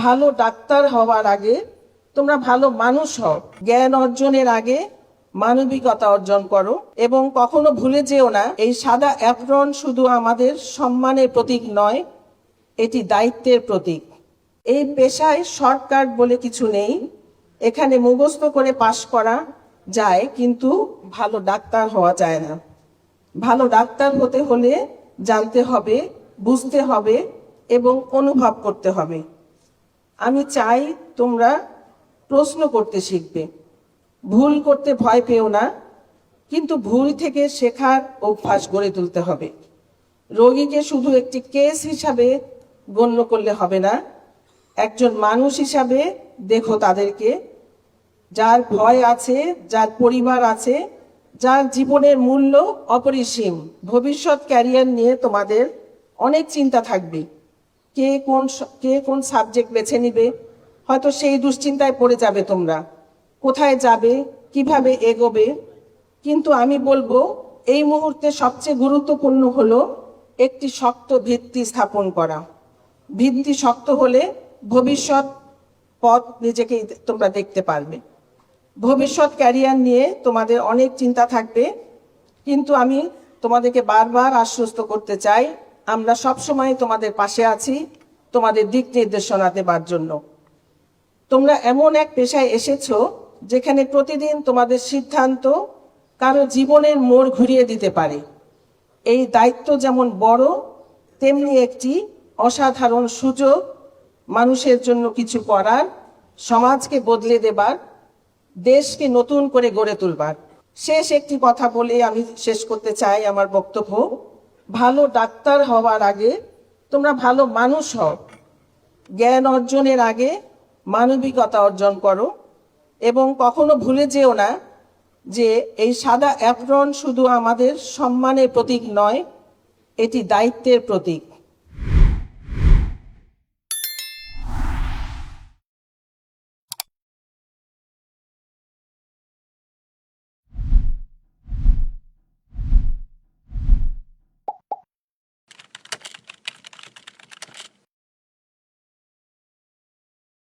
ভালো ডাক্তার হওয়ার আগে তোমরা ভালো মানুষ হও। জ্ঞান অর্জনের আগে মানবিকতা অর্জন করো এবং কখনো ভুলে যেও না, এই সাদা অ্যাপ্রন শুধু আমাদের সম্মানের প্রতীক নয়, এটি দায়িত্বের প্রতীক। এই পেশায় শর্টকাট বলে কিছু নেই। এখানে মুখস্থ করে পাশ করা যায়, কিন্তু ভালো ডাক্তার হওয়া যায় না। ভালো ডাক্তার হতে হলে জানতে হবে, বুঝতে হবে এবং অনুভব করতে হবে। আমি চাই তোমরা প্রশ্ন করতে শিখবে, ভুল করতে ভয় পেও না, কিন্তু ভুল থেকে শেখার অভ্যাস গড়ে তুলতে হবে। রোগীকে শুধু একটি কেস হিসাবে গণ্য করলে হবে না, একজন মানুষ হিসাবে দেখো তাদেরকে, যার ভয় আছে, যার পরিবার আছে, যার জীবনের মূল্য অপরিসীম। ভবিষ্যৎ ক্যারিয়ার নিয়ে তোমাদের অনেক চিন্তা থাকবে। কে কোন সাবজেক্ট বেছে নিবে, হয়তো সেই দুশ্চিন্তায় পড়ে যাবে তোমরা। কোথায় যাবে, কিভাবে এগোবে। কিন্তু আমি বলবো, এই মুহূর্তে সবচেয়ে গুরুত্বপূর্ণ হলো একটি শক্ত ভিত্তি স্থাপন করা। ভিত্তি শক্ত হলে ভবিষ্যৎ পথ নিজেকেই তোমরা দেখতে পারবে। ভবিষ্যৎ ক্যারিয়ার নিয়ে তোমাদের অনেক চিন্তা থাকবে, কিন্তু আমি তোমাদেরকে বারবার আশ্বস্ত করতে চাই, আমরা সবসময় তোমাদের পাশে আছি, তোমাদের দিক নির্দেশনা দেবার জন্য। তোমরা এমন এক পেশায় এসেছো যেখানে প্রতিদিন তোমাদের সিদ্ধান্ত কারো জীবনের মোড় ঘুরিয়ে দিতে পারে। এই দায়িত্ব যেমন বড়, তেমনি একটি অসাধারণ সুযোগ মানুষের জন্য কিছু করার, সমাজকে বদলে দেবার, দেশকে নতুন করে গড়ে তুলবার। শেষ একটি কথা বলে আমি শেষ করতে চাই আমার বক্তব্য। ভালো ডাক্তার হওয়ার আগে তোমরা ভালো মানুষ হও। জ্ঞান অর্জনের আগে মানবিকতা অর্জন করো এবং কখনো ভুলে যেও না যে এই সাদা অ্যাপ্রন শুধু আমাদের সম্মানের প্রতীক নয়, এটি দায়িত্বের প্রতীক।